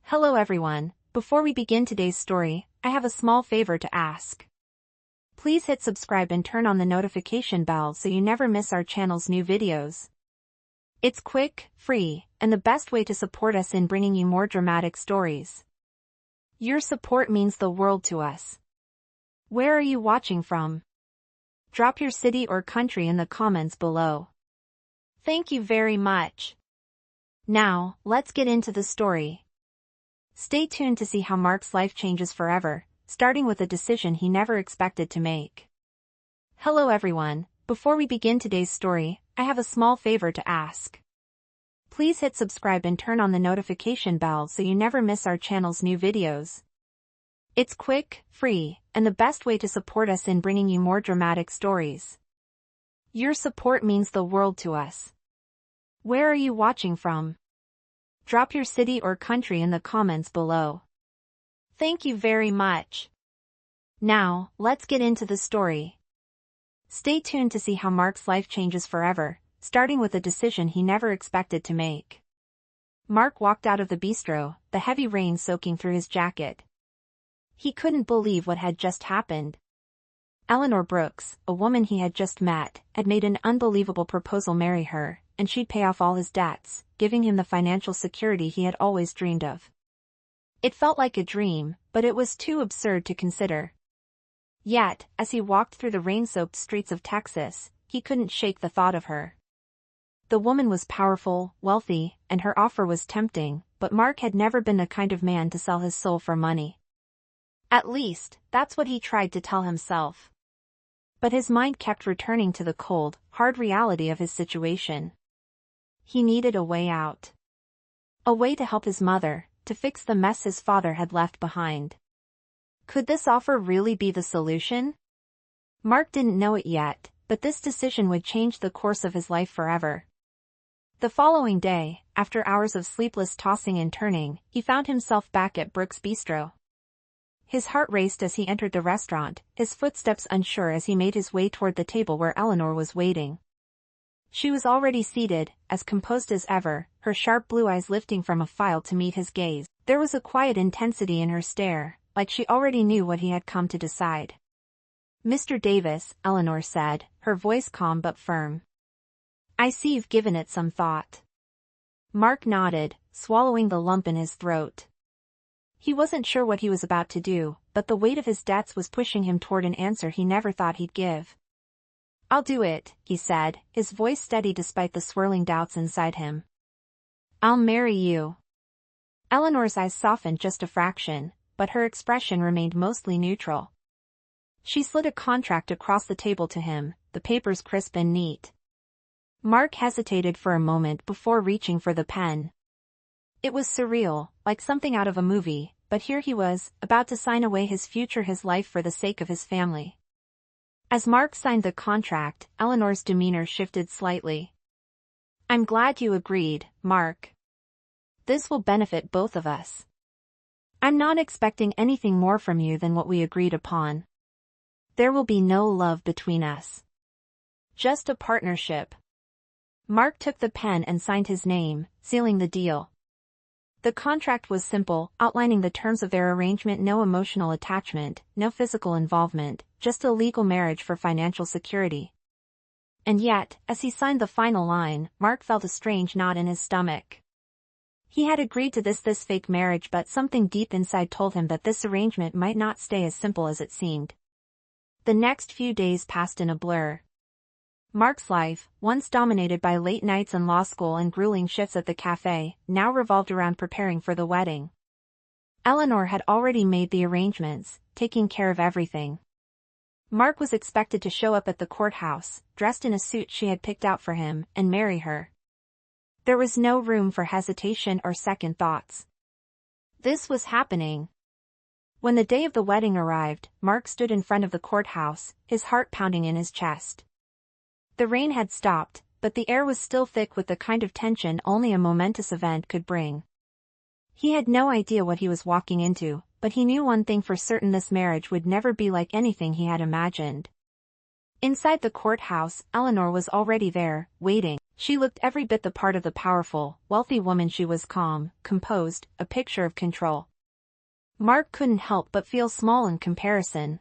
Hello everyone, before we begin today's story, I have a small favor to ask. Please hit subscribe and turn on the notification bell so you never miss our channel's new videos. It's quick, free, and the best way to support us in bringing you more dramatic stories. Your support means the world to us. Where are you watching from? Drop your city or country in the comments below. Thank you very much. Now, let's get into the story. Stay tuned to see how Mark's life changes forever, starting with a decision he never expected to make. Hello everyone, before we begin today's story, I have a small favor to ask. Please hit subscribe and turn on the notification bell so you never miss our channel's new videos. It's quick, free, and the best way to support us in bringing you more dramatic stories. Your support means the world to us. Where are you watching from? Drop your city or country in the comments below. Thank you very much. Now, let's get into the story. Stay tuned to see how Mark's life changes forever, starting with a decision he never expected to make. Mark walked out of the bistro, the heavy rain soaking through his jacket. He couldn't believe what had just happened. Eleanor Brooks, a woman he had just met, had made an unbelievable proposal to marry her, and she'd pay off all his debts, giving him the financial security he had always dreamed of. It felt like a dream, but it was too absurd to consider. Yet, as he walked through the rain-soaked streets of Texas, he couldn't shake the thought of her. The woman was powerful, wealthy, and her offer was tempting, but Mark had never been the kind of man to sell his soul for money. At least, that's what he tried to tell himself. But his mind kept returning to the cold, hard reality of his situation. He needed a way out. A way to help his mother, to fix the mess his father had left behind. Could this offer really be the solution? Mark didn't know it yet, but this decision would change the course of his life forever. The following day, after hours of sleepless tossing and turning, he found himself back at Brooks' Bistro. His heart raced as he entered the restaurant, his footsteps unsure as he made his way toward the table where Eleanor was waiting. She was already seated, as composed as ever, her sharp blue eyes lifting from a file to meet his gaze. There was a quiet intensity in her stare, like she already knew what he had come to decide. "Mr. Davis," Eleanor said, her voice calm but firm. "I see you've given it some thought." Mark nodded, swallowing the lump in his throat. He wasn't sure what he was about to do, but the weight of his debts was pushing him toward an answer he never thought he'd give. "I'll do it," he said, his voice steady despite the swirling doubts inside him. "I'll marry you." Eleanor's eyes softened just a fraction, but her expression remained mostly neutral. She slid a contract across the table to him, the papers crisp and neat. Mark hesitated for a moment before reaching for the pen. It was surreal, like something out of a movie, but here he was, about to sign away his future, his life for the sake of his family. As Mark signed the contract, Eleanor's demeanor shifted slightly. "I'm glad you agreed, Mark. This will benefit both of us. I'm not expecting anything more from you than what we agreed upon. There will be no love between us. Just a partnership." Mark took the pen and signed his name, sealing the deal. The contract was simple, outlining the terms of their arrangement: no emotional attachment, no physical involvement, just a legal marriage for financial security. And yet, as he signed the final line, Mark felt a strange knot in his stomach. He had agreed to this fake marriage, but something deep inside told him that this arrangement might not stay as simple as it seemed. The next few days passed in a blur. Mark's life, once dominated by late nights in law school and grueling shifts at the cafe, now revolved around preparing for the wedding. Eleanor had already made the arrangements, taking care of everything. Mark was expected to show up at the courthouse, dressed in a suit she had picked out for him, and marry her. There was no room for hesitation or second thoughts. This was happening. When the day of the wedding arrived, Mark stood in front of the courthouse, his heart pounding in his chest. The rain had stopped, but the air was still thick with the kind of tension only a momentous event could bring. He had no idea what he was walking into, but he knew one thing for certain: this marriage would never be like anything he had imagined. Inside the courthouse, Eleanor was already there, waiting. She looked every bit the part of the powerful, wealthy woman. She was calm, composed, a picture of control. Mark couldn't help but feel small in comparison.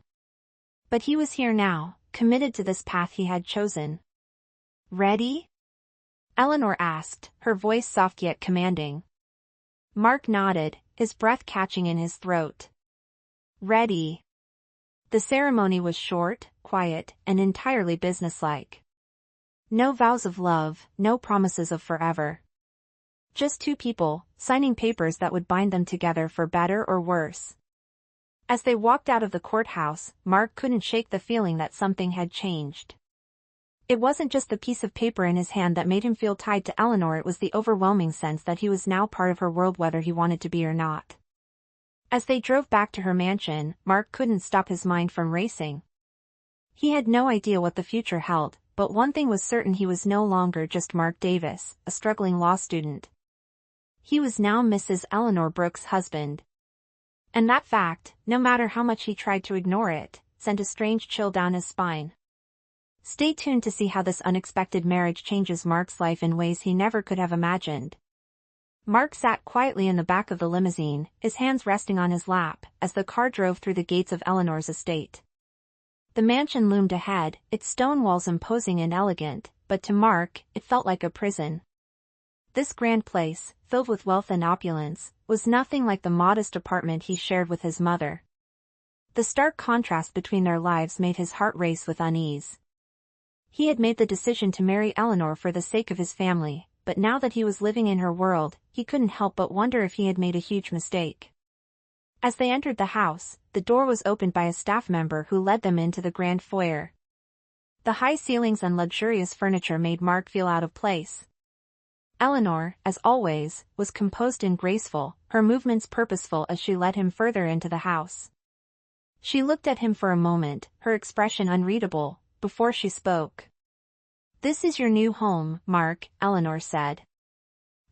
But he was here now, committed to this path he had chosen. "Ready?" Eleanor asked, her voice soft yet commanding. Mark nodded, his breath catching in his throat. "Ready." The ceremony was short, quiet, and entirely businesslike. No vows of love, no promises of forever. Just two people, signing papers that would bind them together for better or worse. As they walked out of the courthouse, Mark couldn't shake the feeling that something had changed. It wasn't just the piece of paper in his hand that made him feel tied to Eleanor. It was the overwhelming sense that he was now part of her world, whether he wanted to be or not. As they drove back to her mansion, Mark couldn't stop his mind from racing. He had no idea what the future held, but one thing was certain: he was no longer just Mark Davis, a struggling law student. He was now Mrs. Eleanor Brooks' husband. And that fact, no matter how much he tried to ignore it, sent a strange chill down his spine. Stay tuned to see how this unexpected marriage changes Mark's life in ways he never could have imagined. Mark sat quietly in the back of the limousine, his hands resting on his lap, as the car drove through the gates of Eleanor's estate. The mansion loomed ahead, its stone walls imposing and elegant, but to Mark, it felt like a prison. This grand place, filled with wealth and opulence, was nothing like the modest apartment he shared with his mother. The stark contrast between their lives made his heart race with unease. He had made the decision to marry Eleanor for the sake of his family, but now that he was living in her world, he couldn't help but wonder if he had made a huge mistake. As they entered the house, the door was opened by a staff member who led them into the grand foyer. The high ceilings and luxurious furniture made Mark feel out of place. Eleanor, as always, was composed and graceful, her movements purposeful as she led him further into the house. She looked at him for a moment, her expression unreadable, before she spoke. "This is your new home, Mark," Eleanor said.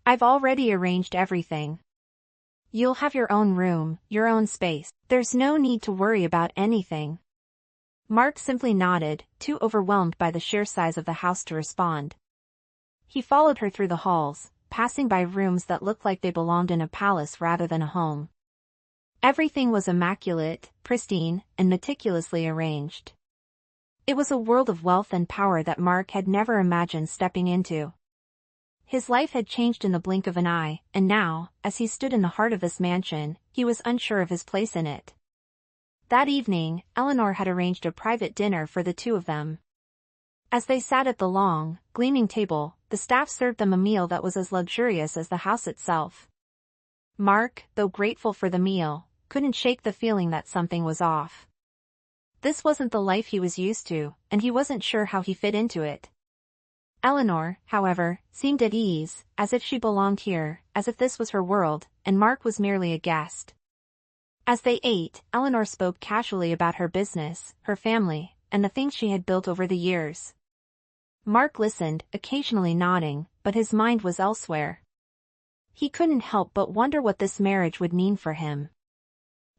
"I've already arranged everything. You'll have your own room, your own space. There's no need to worry about anything." Mark simply nodded, too overwhelmed by the sheer size of the house to respond. He followed her through the halls, passing by rooms that looked like they belonged in a palace rather than a home. Everything was immaculate, pristine, and meticulously arranged. It was a world of wealth and power that Mark had never imagined stepping into. His life had changed in the blink of an eye, and now, as he stood in the heart of this mansion, he was unsure of his place in it. That evening, Eleanor had arranged a private dinner for the two of them. As they sat at the long, gleaming table, the staff served them a meal that was as luxurious as the house itself. Mark, though grateful for the meal, couldn't shake the feeling that something was off. This wasn't the life he was used to, and he wasn't sure how he fit into it. Eleanor, however, seemed at ease, as if she belonged here, as if this was her world, and Mark was merely a guest. As they ate, Eleanor spoke casually about her business, her family, and the things she had built over the years. Mark listened, occasionally nodding, but his mind was elsewhere. He couldn't help but wonder what this marriage would mean for him.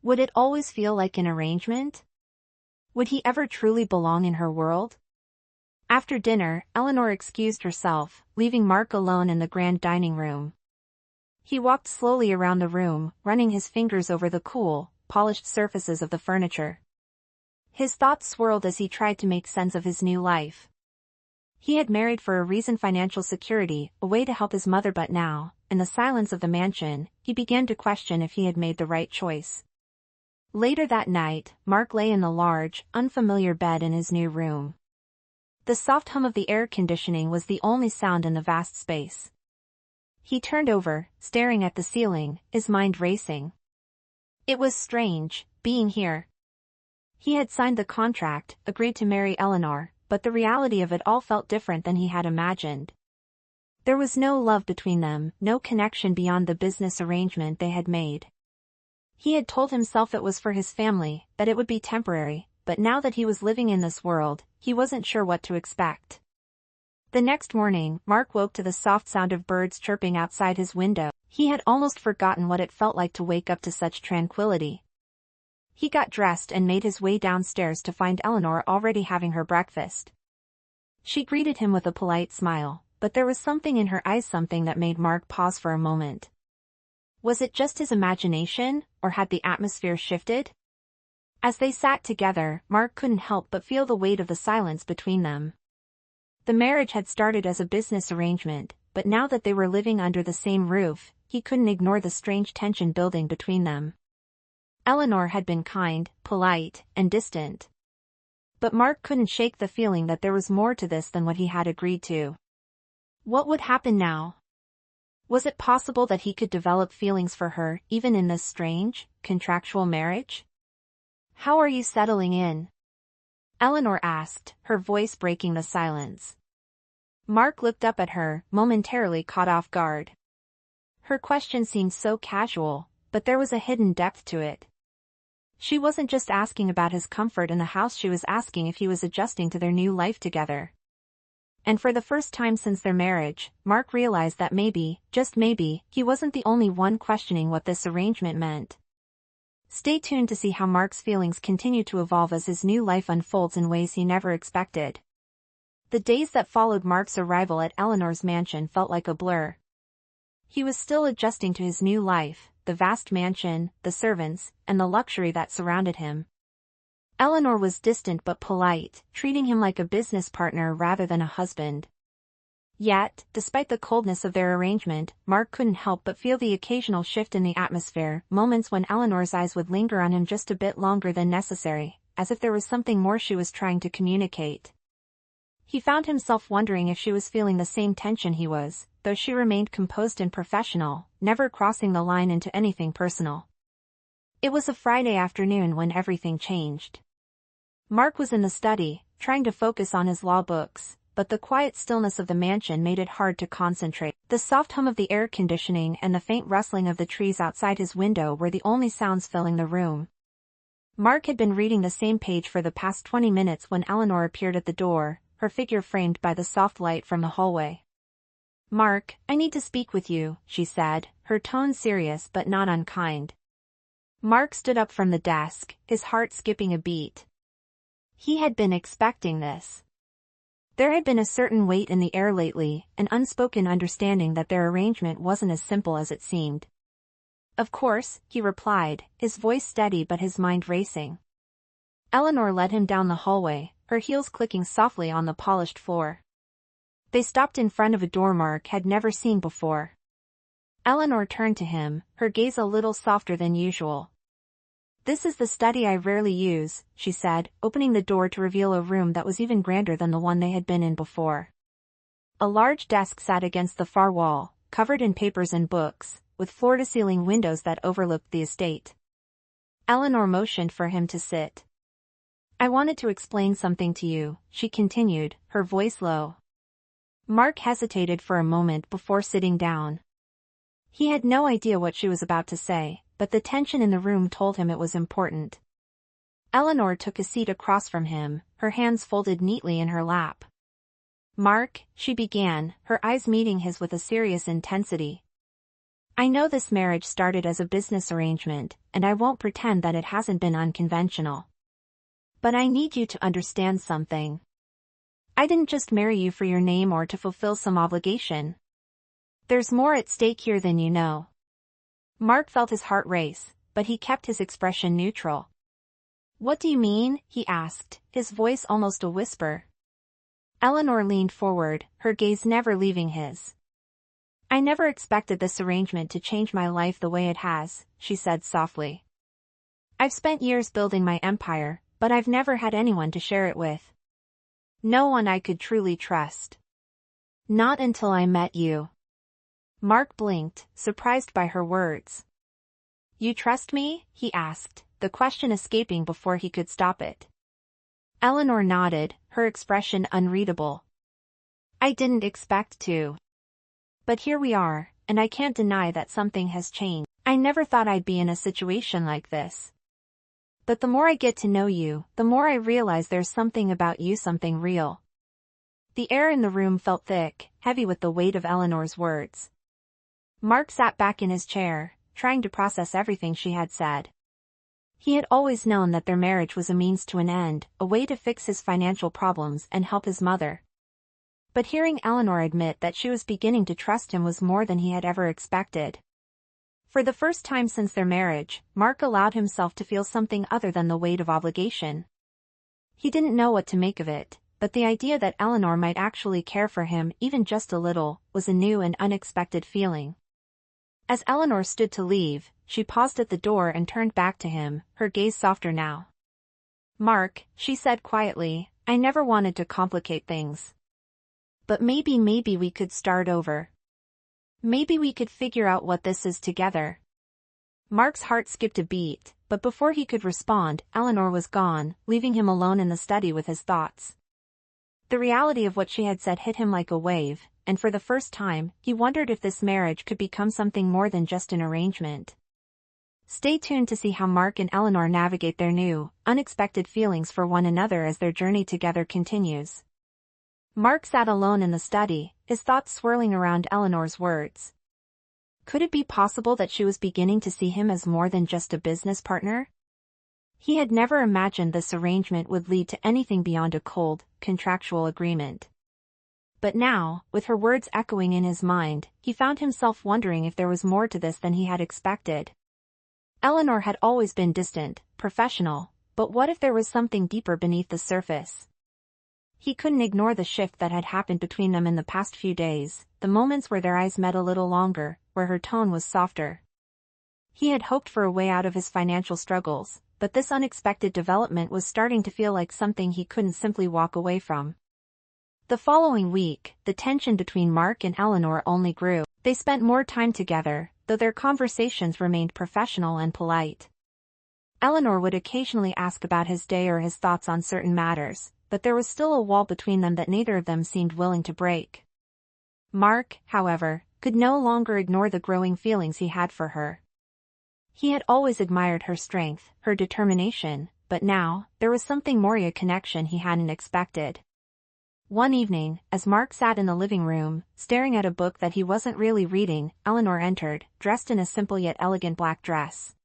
Would it always feel like an arrangement? Would he ever truly belong in her world? After dinner, Eleanor excused herself, leaving Mark alone in the grand dining room. He walked slowly around the room, running his fingers over the cool, polished surfaces of the furniture. His thoughts swirled as he tried to make sense of his new life. He had married for a reason: financial security, a way to help his mother, but now, in the silence of the mansion, he began to question if he had made the right choice. Later that night, Mark lay in the large, unfamiliar bed in his new room. The soft hum of the air conditioning was the only sound in the vast space. He turned over, staring at the ceiling, his mind racing. It was strange, being here. He had signed the contract, agreed to marry Eleanor, but the reality of it all felt different than he had imagined. There was no love between them, no connection beyond the business arrangement they had made. He had told himself it was for his family, that it would be temporary, but now that he was living in this world, he wasn't sure what to expect. The next morning, Mark woke to the soft sound of birds chirping outside his window. He had almost forgotten what it felt like to wake up to such tranquility. He got dressed and made his way downstairs to find Eleanor already having her breakfast. She greeted him with a polite smile, but there was something in her eyes, something that made Mark pause for a moment. Was it just his imagination, or had the atmosphere shifted? As they sat together, Mark couldn't help but feel the weight of the silence between them. The marriage had started as a business arrangement, but now that they were living under the same roof, he couldn't ignore the strange tension building between them. Eleanor had been kind, polite, and distant. But Mark couldn't shake the feeling that there was more to this than what he had agreed to. What would happen now? Was it possible that he could develop feelings for her, even in this strange, contractual marriage? "How are you settling in?" Eleanor asked, her voice breaking the silence. Mark looked up at her, momentarily caught off guard. Her question seemed so casual, but there was a hidden depth to it. She wasn't just asking about his comfort in the house, she was asking if he was adjusting to their new life together. And for the first time since their marriage, Mark realized that maybe, just maybe, he wasn't the only one questioning what this arrangement meant. Stay tuned to see how Mark's feelings continue to evolve as his new life unfolds in ways he never expected. The days that followed Mark's arrival at Eleanor's mansion felt like a blur. He was still adjusting to his new life, the vast mansion, the servants, and the luxury that surrounded him. Eleanor was distant but polite, treating him like a business partner rather than a husband. Yet, despite the coldness of their arrangement, Mark couldn't help but feel the occasional shift in the atmosphere, moments when Eleanor's eyes would linger on him just a bit longer than necessary, as if there was something more she was trying to communicate. He found himself wondering if she was feeling the same tension he was, though she remained composed and professional, never crossing the line into anything personal. It was a Friday afternoon when everything changed. Mark was in the study, trying to focus on his law books, but the quiet stillness of the mansion made it hard to concentrate. The soft hum of the air conditioning and the faint rustling of the trees outside his window were the only sounds filling the room. Mark had been reading the same page for the past 20 minutes when Eleanor appeared at the door, her figure framed by the soft light from the hallway. "Mark, I need to speak with you," she said, her tone serious but not unkind. Mark stood up from the desk, his heart skipping a beat. He had been expecting this. There had been a certain weight in the air lately, an unspoken understanding that their arrangement wasn't as simple as it seemed. "Of course," he replied, his voice steady but his mind racing. Eleanor led him down the hallway, her heels clicking softly on the polished floor. They stopped in front of a door Mark had never seen before. Eleanor turned to him, her gaze a little softer than usual. "This is the study I rarely use," she said, opening the door to reveal a room that was even grander than the one they had been in before. A large desk sat against the far wall, covered in papers and books, with floor-to-ceiling windows that overlooked the estate. Eleanor motioned for him to sit. "I wanted to explain something to you," she continued, her voice low. Mark hesitated for a moment before sitting down. He had no idea what she was about to say, but the tension in the room told him it was important. Eleanor took a seat across from him, her hands folded neatly in her lap. "Mark," she began, her eyes meeting his with a serious intensity. "I know this marriage started as a business arrangement, and I won't pretend that it hasn't been unconventional. But I need you to understand something. I didn't just marry you for your name or to fulfill some obligation. There's more at stake here than you know." Mark felt his heart race, but he kept his expression neutral. "What do you mean?" he asked, his voice almost a whisper. Eleanor leaned forward, her gaze never leaving his. "I never expected this arrangement to change my life the way it has," she said softly. "I've spent years building my empire, but I've never had anyone to share it with. No one I could truly trust. Not until I met you." Mark blinked, surprised by her words. "You trust me?" he asked, the question escaping before he could stop it. Eleanor nodded, her expression unreadable. "I didn't expect to. But here we are, and I can't deny that something has changed. I never thought I'd be in a situation like this. But the more I get to know you, the more I realize there's something about you, something real." The air in the room felt thick, heavy with the weight of Eleanor's words. Mark sat back in his chair, trying to process everything she had said. He had always known that their marriage was a means to an end, a way to fix his financial problems and help his mother. But hearing Eleanor admit that she was beginning to trust him was more than he had ever expected. For the first time since their marriage, Mark allowed himself to feel something other than the weight of obligation. He didn't know what to make of it, but the idea that Eleanor might actually care for him even just a little, was a new and unexpected feeling. As Eleanor stood to leave, she paused at the door and turned back to him, her gaze softer now. "Mark," she said quietly, "I never wanted to complicate things. But maybe we could start over. Maybe we could figure out what this is together." Mark's heart skipped a beat, but before he could respond, Eleanor was gone, leaving him alone in the study with his thoughts. The reality of what she had said hit him like a wave, and for the first time, he wondered if this marriage could become something more than just an arrangement. Stay tuned to see how Mark and Eleanor navigate their new, unexpected feelings for one another as their journey together continues. Mark sat alone in the study, his thoughts swirling around Eleanor's words. Could it be possible that she was beginning to see him as more than just a business partner? He had never imagined this arrangement would lead to anything beyond a cold, contractual agreement. But now, with her words echoing in his mind, he found himself wondering if there was more to this than he had expected. Eleanor had always been distant, professional, but what if there was something deeper beneath the surface? He couldn't ignore the shift that had happened between them in the past few days, the moments where their eyes met a little longer, where her tone was softer. He had hoped for a way out of his financial struggles, but this unexpected development was starting to feel like something he couldn't simply walk away from. The following week, the tension between Mark and Eleanor only grew. They spent more time together, though their conversations remained professional and polite. Eleanor would occasionally ask about his day or his thoughts on certain matters, but there was still a wall between them that neither of them seemed willing to break. Mark, however, could no longer ignore the growing feelings he had for her. He had always admired her strength, her determination, but now, there was something more, a connection he hadn't expected. One evening, as Mark sat in the living room, staring at a book that he wasn't really reading, Eleanor entered, dressed in a simple yet elegant black dress.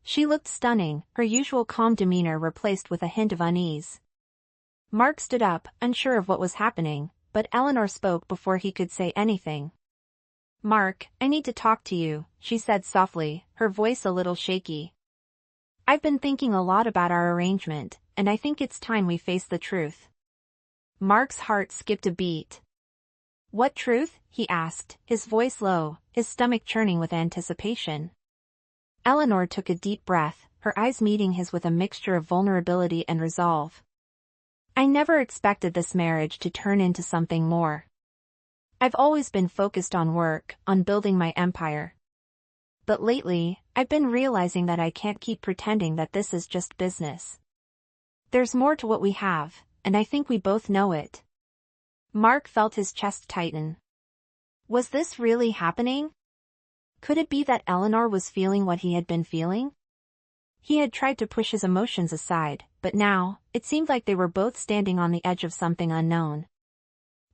She looked stunning, her usual calm demeanor replaced with a hint of unease. Mark stood up, unsure of what was happening, but Eleanor spoke before he could say anything. "Mark, I need to talk to you," she said softly, her voice a little shaky. "I've been thinking a lot about our arrangement, and I think it's time we face the truth." Mark's heart skipped a beat. "What truth?" he asked, his voice low, his stomach churning with anticipation. Eleanor took a deep breath, her eyes meeting his with a mixture of vulnerability and resolve. "I never expected this marriage to turn into something more. I've always been focused on work, on building my empire. But lately, I've been realizing that I can't keep pretending that this is just business. There's more to what we have, and I think we both know it." Mark felt his chest tighten. Was this really happening? Could it be that Eleanor was feeling what he had been feeling? He had tried to push his emotions aside, but now, it seemed like they were both standing on the edge of something unknown.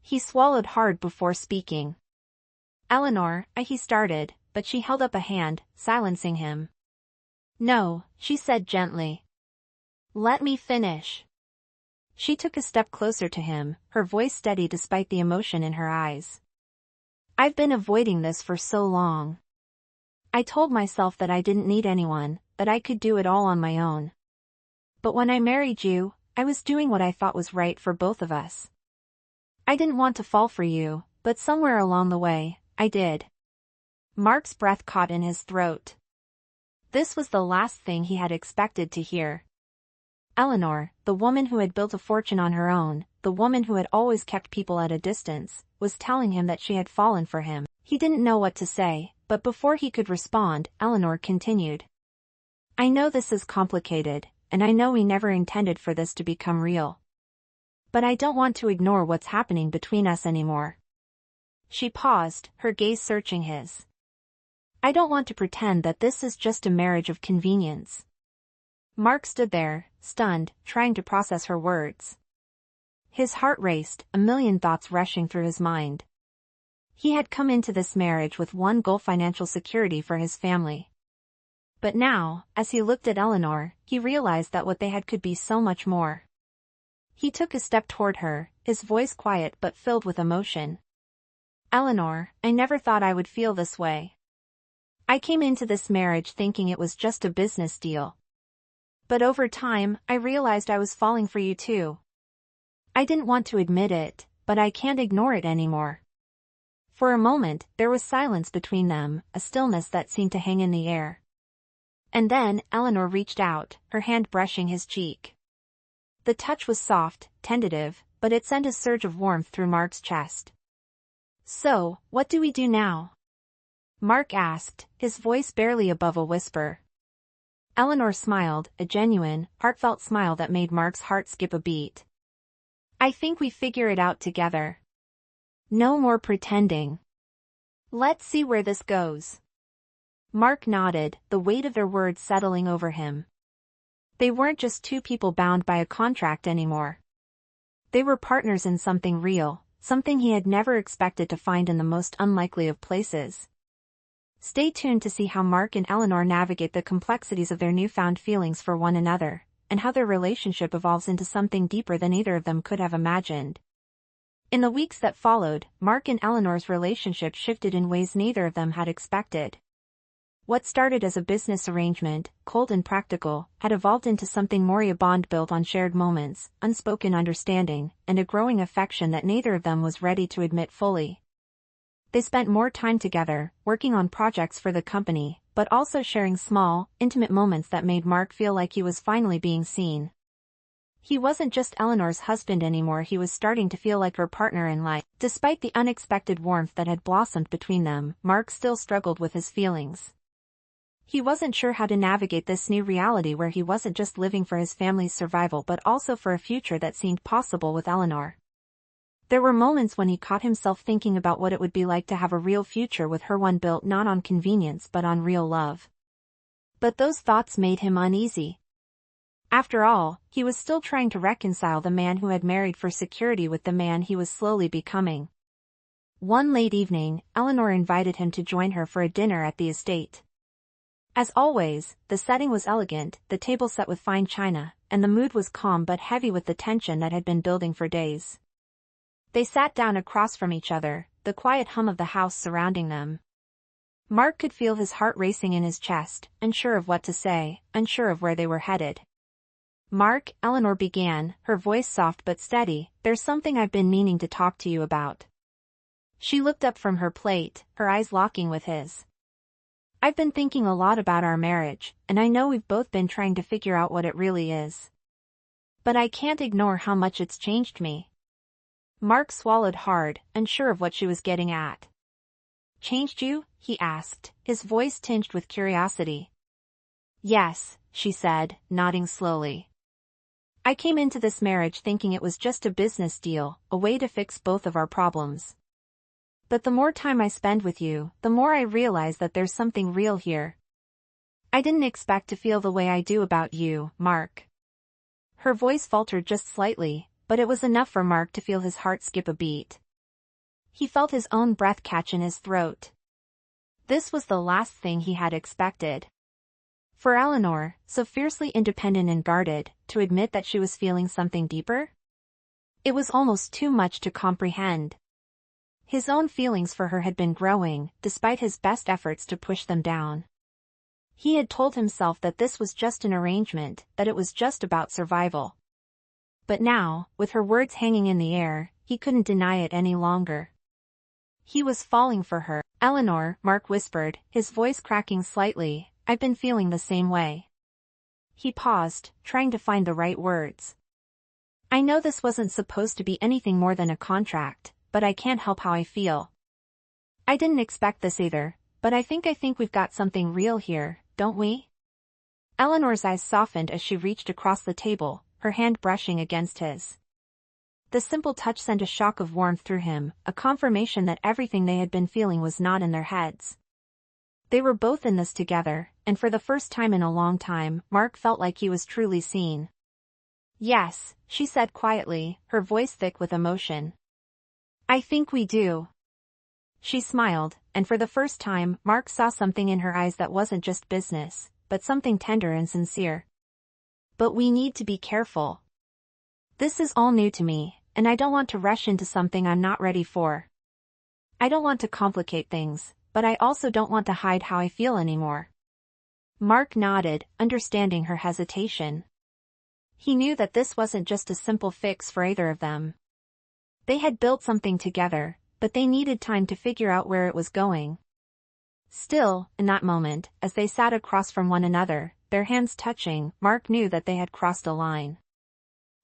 He swallowed hard before speaking. "Eleanor," he started, but she held up a hand, silencing him. "No," she said gently. "Let me finish." She took a step closer to him, her voice steady despite the emotion in her eyes. "I've been avoiding this for so long. I told myself that I didn't need anyone, that I could do it all on my own. But when I married you, I was doing what I thought was right for both of us. I didn't want to fall for you, but somewhere along the way, I did." Mark's breath caught in his throat. This was the last thing he had expected to hear. Eleanor, the woman who had built a fortune on her own, the woman who had always kept people at a distance, was telling him that she had fallen for him. He didn't know what to say, but before he could respond, Eleanor continued. "I know this is complicated, and I know we never intended for this to become real. But I don't want to ignore what's happening between us anymore." She paused, her gaze searching his. "I don't want to pretend that this is just a marriage of convenience." Mark stood there, stunned, trying to process her words. His heart raced, a million thoughts rushing through his mind. He had come into this marriage with one goal: financial security for his family. But now, as he looked at Eleanor, he realized that what they had could be so much more. He took a step toward her, his voice quiet but filled with emotion. "Eleanor, I never thought I would feel this way. I came into this marriage thinking it was just a business deal. But over time, I realized I was falling for you too. I didn't want to admit it, but I can't ignore it anymore." For a moment, there was silence between them, a stillness that seemed to hang in the air. And then, Eleanor reached out, her hand brushing his cheek. The touch was soft, tentative, but it sent a surge of warmth through Mark's chest. "So, what do we do now?" Mark asked, his voice barely above a whisper. Eleanor smiled, a genuine, heartfelt smile that made Mark's heart skip a beat. "I think we figure it out together. No more pretending. Let's see where this goes." Mark nodded, the weight of their words settling over him. They weren't just two people bound by a contract anymore. They were partners in something real, something he had never expected to find in the most unlikely of places. Stay tuned to see how Mark and Eleanor navigate the complexities of their newfound feelings for one another, and how their relationship evolves into something deeper than either of them could have imagined. In the weeks that followed, Mark and Eleanor's relationship shifted in ways neither of them had expected. What started as a business arrangement, cold and practical, had evolved into something more, a bond built on shared moments, unspoken understanding, and a growing affection that neither of them was ready to admit fully. They spent more time together, working on projects for the company, but also sharing small, intimate moments that made Mark feel like he was finally being seen. He wasn't just Eleanor's husband anymore, he was starting to feel like her partner in life. Despite the unexpected warmth that had blossomed between them, Mark still struggled with his feelings. He wasn't sure how to navigate this new reality where he wasn't just living for his family's survival but also for a future that seemed possible with Eleanor. There were moments when he caught himself thinking about what it would be like to have a real future with her, one built not on convenience but on real love. But those thoughts made him uneasy. After all, he was still trying to reconcile the man who had married for security with the man he was slowly becoming. One late evening, Eleanor invited him to join her for a dinner at the estate. As always, the setting was elegant, the table set with fine china, and the mood was calm but heavy with the tension that had been building for days. They sat down across from each other, the quiet hum of the house surrounding them. Mark could feel his heart racing in his chest, unsure of what to say, unsure of where they were headed. "Mark," Eleanor began, her voice soft but steady, "there's something I've been meaning to talk to you about." She looked up from her plate, her eyes locking with his. "I've been thinking a lot about our marriage, and I know we've both been trying to figure out what it really is. But I can't ignore how much it's changed me." Mark swallowed hard, unsure of what she was getting at. "Changed you?" he asked, his voice tinged with curiosity. "Yes," she said, nodding slowly. "I came into this marriage thinking it was just a business deal, a way to fix both of our problems. But the more time I spend with you, the more I realize that there's something real here. I didn't expect to feel the way I do about you, Mark." Her voice faltered just slightly, but it was enough for Mark to feel his heart skip a beat. He felt his own breath catch in his throat. This was the last thing he had expected. For Eleanor, so fiercely independent and guarded, to admit that she was feeling something deeper? It was almost too much to comprehend. His own feelings for her had been growing, despite his best efforts to push them down. He had told himself that this was just an arrangement, that it was just about survival. But now, with her words hanging in the air, he couldn't deny it any longer. He was falling for her. "Eleanor," Mark whispered, his voice cracking slightly, "I've been feeling the same way." He paused, trying to find the right words. "I know this wasn't supposed to be anything more than a contract, but I can't help how I feel. I didn't expect this either, but I think we've got something real here, don't we?" Eleanor's eyes softened as she reached across the table, her hand brushing against his. The simple touch sent a shock of warmth through him, a confirmation that everything they had been feeling was not in their heads. They were both in this together, and for the first time in a long time, Mark felt like he was truly seen. "Yes," she said quietly, her voice thick with emotion. "I think we do." She smiled, and for the first time, Mark saw something in her eyes that wasn't just business, but something tender and sincere. But we need to be careful. This is all new to me, and I don't want to rush into something I'm not ready for. I don't want to complicate things, but I also don't want to hide how I feel anymore. Mark nodded, understanding her hesitation. He knew that this wasn't just a simple fix for either of them. They had built something together, but they needed time to figure out where it was going. Still, in that moment, as they sat across from one another, their hands touching, Mark knew that they had crossed a line.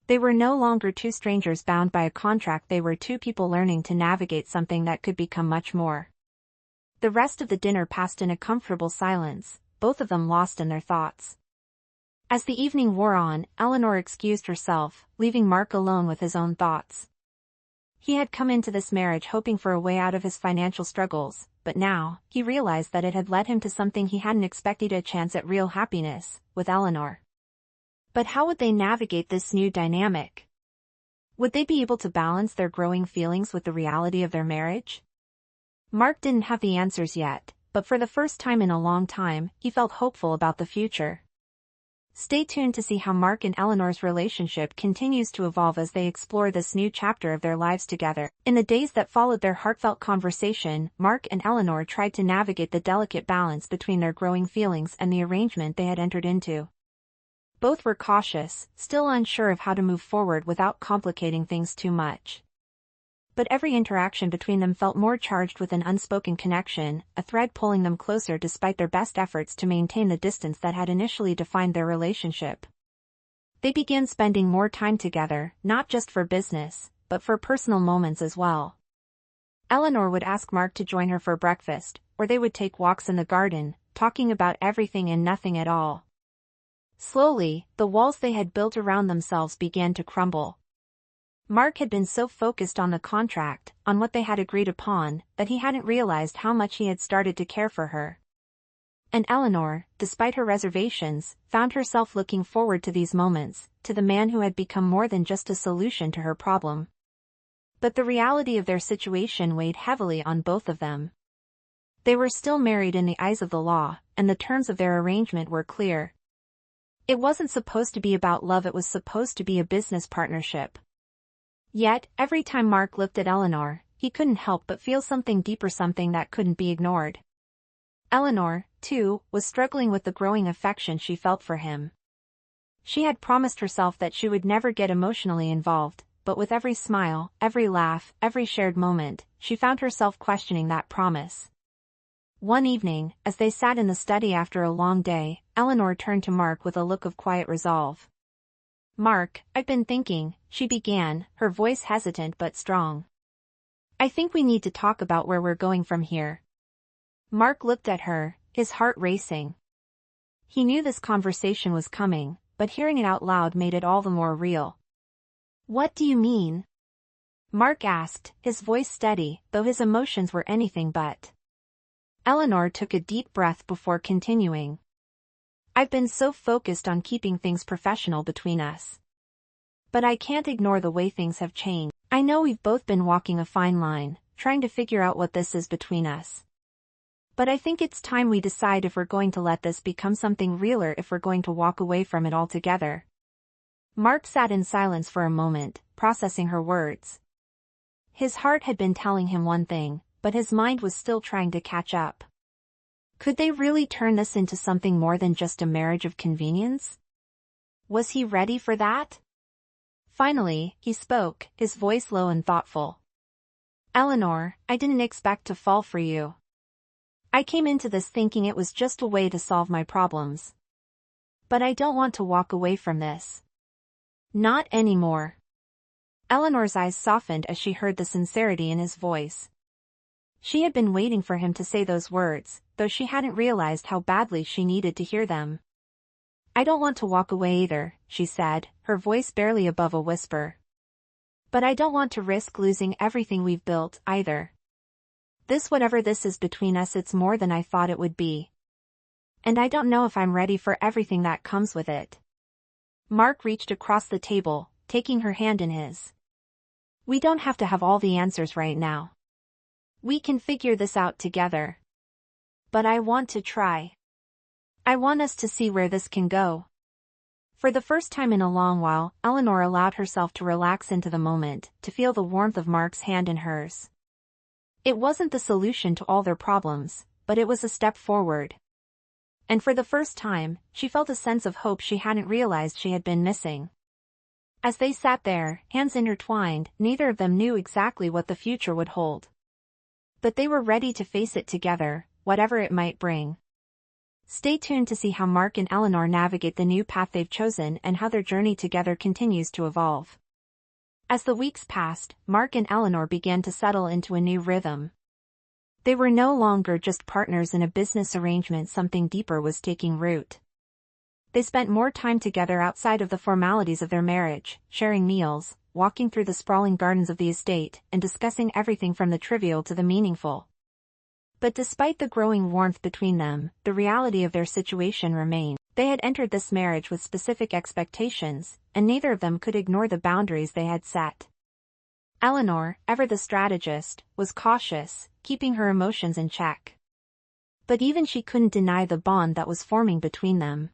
They were no longer two strangers bound by a contract, they were two people learning to navigate something that could become much more. The rest of the dinner passed in a comfortable silence, both of them lost in their thoughts. As the evening wore on, Eleanor excused herself, leaving Mark alone with his own thoughts. He had come into this marriage hoping for a way out of his financial struggles, but now, he realized that it had led him to something he hadn't expected, a chance at real happiness, with Eleanor. But how would they navigate this new dynamic? Would they be able to balance their growing feelings with the reality of their marriage? Mark didn't have the answers yet, but for the first time in a long time, he felt hopeful about the future. Stay tuned to see how Mark and Eleanor's relationship continues to evolve as they explore this new chapter of their lives together. In the days that followed their heartfelt conversation, Mark and Eleanor tried to navigate the delicate balance between their growing feelings and the arrangement they had entered into. Both were cautious, still unsure of how to move forward without complicating things too much. But every interaction between them felt more charged with an unspoken connection, a thread pulling them closer despite their best efforts to maintain the distance that had initially defined their relationship. They began spending more time together, not just for business, but for personal moments as well. Eleanor would ask Mark to join her for breakfast, or they would take walks in the garden, talking about everything and nothing at all. Slowly, the walls they had built around themselves began to crumble. Mark had been so focused on the contract, on what they had agreed upon, that he hadn't realized how much he had started to care for her. And Eleanor, despite her reservations, found herself looking forward to these moments, to the man who had become more than just a solution to her problem. But the reality of their situation weighed heavily on both of them. They were still married in the eyes of the law, and the terms of their arrangement were clear. It wasn't supposed to be about love, it was supposed to be a business partnership. Yet, every time Mark looked at Eleanor, he couldn't help but feel something deeper, something that couldn't be ignored. Eleanor, too, was struggling with the growing affection she felt for him. She had promised herself that she would never get emotionally involved, but with every smile, every laugh, every shared moment, she found herself questioning that promise. One evening, as they sat in the study after a long day, Eleanor turned to Mark with a look of quiet resolve. "Mark, I've been thinking," she began, her voice hesitant but strong. "I think we need to talk about where we're going from here." Mark looked at her, his heart racing. He knew this conversation was coming, but hearing it out loud made it all the more real. "What do you mean?" Mark asked, his voice steady, though his emotions were anything but. Eleanor took a deep breath before continuing. "I've been so focused on keeping things professional between us. But I can't ignore the way things have changed. I know we've both been walking a fine line, trying to figure out what this is between us. But I think it's time we decide if we're going to let this become something realer, if we're going to walk away from it altogether." Mark sat in silence for a moment, processing her words. His heart had been telling him one thing, but his mind was still trying to catch up. Could they really turn this into something more than just a marriage of convenience? Was he ready for that? Finally, he spoke, his voice low and thoughtful. "Eleanor, I didn't expect to fall for you. I came into this thinking it was just a way to solve my problems. But I don't want to walk away from this. Not anymore." Eleanor's eyes softened as she heard the sincerity in his voice. She had been waiting for him to say those words, though she hadn't realized how badly she needed to hear them. "I don't want to walk away either," she said, her voice barely above a whisper. "But I don't want to risk losing everything we've built, either. Whatever this is between us, it's more than I thought it would be. And I don't know if I'm ready for everything that comes with it." Mark reached across the table, taking her hand in his. "We don't have to have all the answers right now. We can figure this out together. But I want to try." I want us to see where this can go. For the first time in a long while, Eleanor allowed herself to relax into the moment, to feel the warmth of Mark's hand in hers. It wasn't the solution to all their problems, but it was a step forward. And for the first time, she felt a sense of hope she hadn't realized she had been missing. As they sat there, hands intertwined, neither of them knew exactly what the future would hold. But they were ready to face it together, whatever it might bring. Stay tuned to see how Mark and Eleanor navigate the new path they've chosen and how their journey together continues to evolve. As the weeks passed, Mark and Eleanor began to settle into a new rhythm. They were no longer just partners in a business arrangement, something deeper was taking root. They spent more time together outside of the formalities of their marriage, sharing meals, walking through the sprawling gardens of the estate, and discussing everything from the trivial to the meaningful. But despite the growing warmth between them, the reality of their situation remained. They had entered this marriage with specific expectations, and neither of them could ignore the boundaries they had set. Eleanor, ever the strategist, was cautious, keeping her emotions in check. But even she couldn't deny the bond that was forming between them.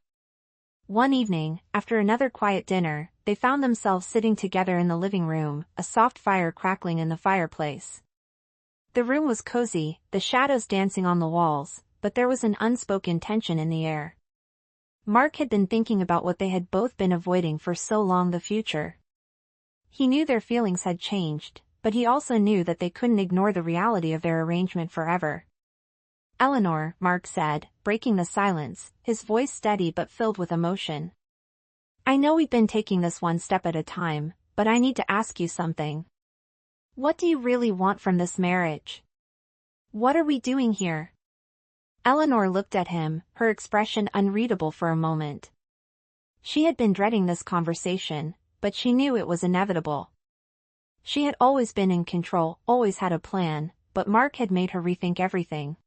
One evening, after another quiet dinner, they found themselves sitting together in the living room, a soft fire crackling in the fireplace. The room was cozy, the shadows dancing on the walls, but there was an unspoken tension in the air. Mark had been thinking about what they had both been avoiding for so long, the future. He knew their feelings had changed, but he also knew that they couldn't ignore the reality of their arrangement forever. "Eleanor," Mark said, breaking the silence, his voice steady but filled with emotion. "I know we've been taking this one step at a time, but I need to ask you something. What do you really want from this marriage? What are we doing here?" Eleanor looked at him, her expression unreadable for a moment. She had been dreading this conversation, but she knew it was inevitable. She had always been in control, always had a plan, but Mark had made her rethink everything.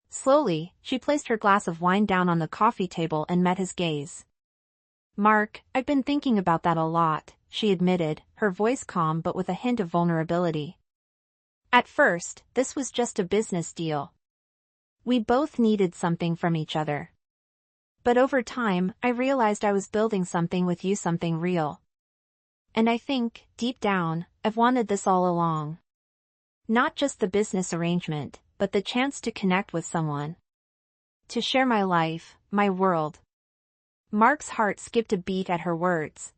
Slowly, she placed her glass of wine down on the coffee table and met his gaze. "Mark, I've been thinking about that a lot," she admitted, her voice calm but with a hint of vulnerability. "At first, this was just a business deal. We both needed something from each other. But over time, I realized I was building something with you, something real. And I think, deep down, I've wanted this all along. Not just the business arrangement, but the chance to connect with someone. To share my life, my world." Mark's heart skipped a beat at her words.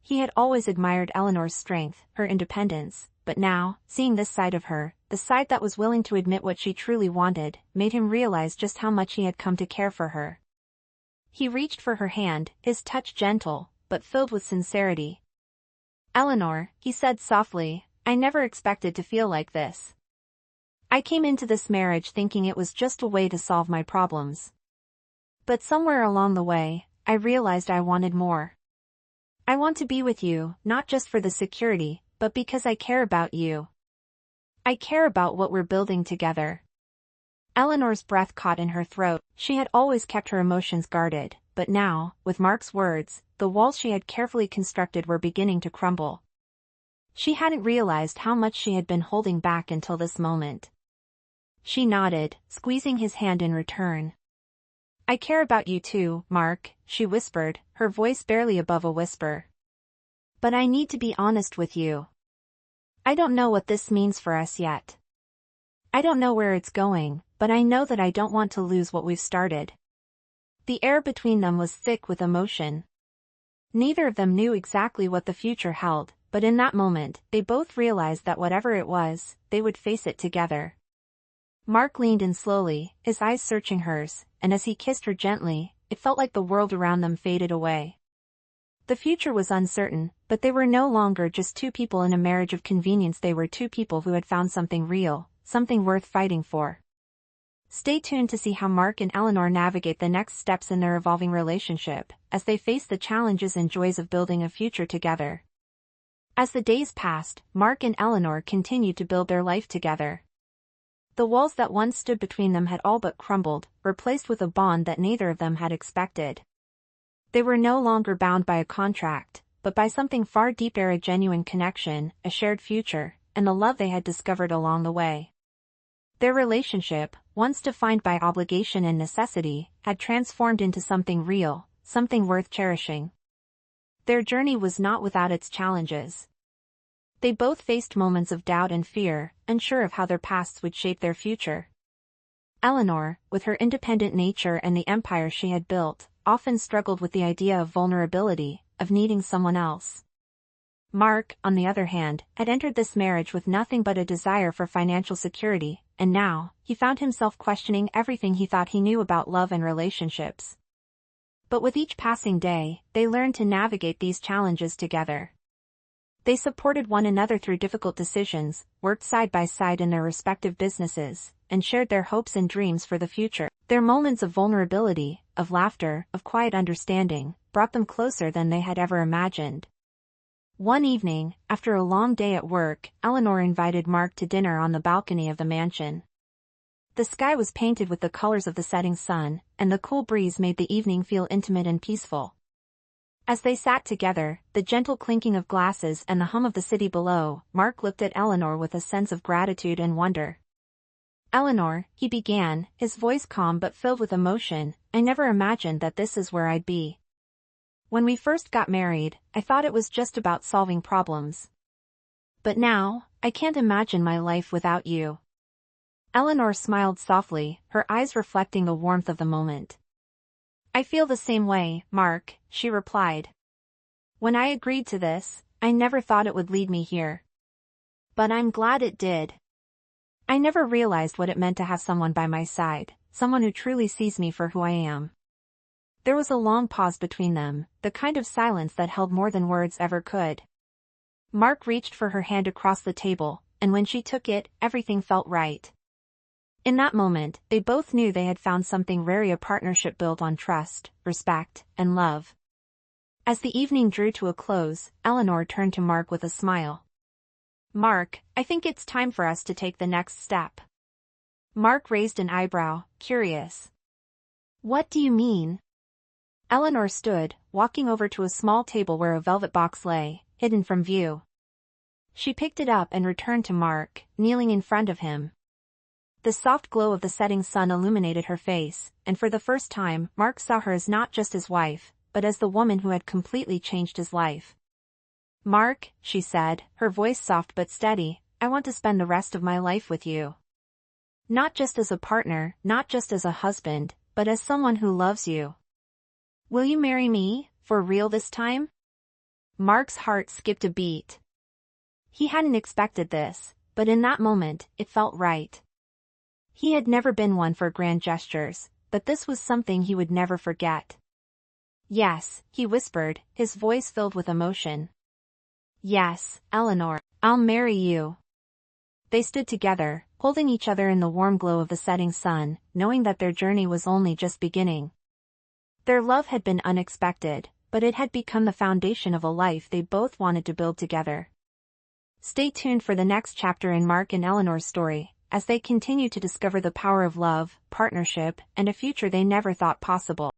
He had always admired Eleanor's strength, her independence, but now, seeing this side of her, the side that was willing to admit what she truly wanted, made him realize just how much he had come to care for her. He reached for her hand, his touch gentle, but filled with sincerity. "Eleanor," he said softly, "I never expected to feel like this. I came into this marriage thinking it was just a way to solve my problems. But somewhere along the way, I realized I wanted more. I want to be with you, not just for the security, but because I care about you. I care about what we're building together." Eleanor's breath caught in her throat. She had always kept her emotions guarded, but now, with Mark's words, the walls she had carefully constructed were beginning to crumble. She hadn't realized how much she had been holding back until this moment. She nodded, squeezing his hand in return. "I care about you too, Mark," she whispered, her voice barely above a whisper. "But I need to be honest with you. I don't know what this means for us yet. I don't know where it's going, but I know that I don't want to lose what we've started." The air between them was thick with emotion. Neither of them knew exactly what the future held, but in that moment, they both realized that whatever it was, they would face it together. Mark leaned in slowly, his eyes searching hers, and as he kissed her gently, it felt like the world around them faded away. The future was uncertain, but they were no longer just two people in a marriage of convenience. They were two people who had found something real, something worth fighting for. Stay tuned to see how Mark and Eleanor navigate the next steps in their evolving relationship, as they face the challenges and joys of building a future together. As the days passed, Mark and Eleanor continued to build their life together. The walls that once stood between them had all but crumbled, replaced with a bond that neither of them had expected. They were no longer bound by a contract, but by something far deeper, a genuine connection, a shared future, and the love they had discovered along the way. Their relationship, once defined by obligation and necessity, had transformed into something real, something worth cherishing. Their journey was not without its challenges. They both faced moments of doubt and fear, unsure of how their pasts would shape their future. Eleanor, with her independent nature and the empire she had built, often struggled with the idea of vulnerability, of needing someone else. Mark, on the other hand, had entered this marriage with nothing but a desire for financial security, and now, he found himself questioning everything he thought he knew about love and relationships. But with each passing day, they learned to navigate these challenges together. They supported one another through difficult decisions, worked side by side in their respective businesses, and shared their hopes and dreams for the future. Their moments of vulnerability, of laughter, of quiet understanding, brought them closer than they had ever imagined. One evening, after a long day at work, Eleanor invited Mark to dinner on the balcony of the mansion. The sky was painted with the colors of the setting sun, and the cool breeze made the evening feel intimate and peaceful. As they sat together, the gentle clinking of glasses and the hum of the city below, Mark looked at Eleanor with a sense of gratitude and wonder. "Eleanor," he began, his voice calm but filled with emotion, "I never imagined that this is where I'd be. When we first got married, I thought it was just about solving problems. But now, I can't imagine my life without you." Eleanor smiled softly, her eyes reflecting the warmth of the moment. "I feel the same way, Mark," she replied. "When I agreed to this, I never thought it would lead me here. But I'm glad it did. I never realized what it meant to have someone by my side, someone who truly sees me for who I am." There was a long pause between them, the kind of silence that held more than words ever could. Mark reached for her hand across the table, and when she took it, everything felt right. In that moment, they both knew they had found something rare, a partnership built on trust, respect, and love. As the evening drew to a close, Eleanor turned to Mark with a smile. "Mark, I think it's time for us to take the next step." Mark raised an eyebrow, curious. "What do you mean?" Eleanor stood, walking over to a small table where a velvet box lay, hidden from view. She picked it up and returned to Mark, kneeling in front of him. The soft glow of the setting sun illuminated her face, and for the first time, Mark saw her as not just his wife, but as the woman who had completely changed his life. "Mark," she said, her voice soft but steady, "I want to spend the rest of my life with you. Not just as a partner, not just as a husband, but as someone who loves you. Will you marry me, for real this time?" Mark's heart skipped a beat. He hadn't expected this, but in that moment, it felt right. He had never been one for grand gestures, but this was something he would never forget. "Yes," he whispered, his voice filled with emotion. "Yes, Eleanor, I'll marry you." They stood together, holding each other in the warm glow of the setting sun, knowing that their journey was only just beginning. Their love had been unexpected, but it had become the foundation of a life they both wanted to build together. Stay tuned for the next chapter in Mark and Eleanor's story, as they continue to discover the power of love, partnership, and a future they never thought possible.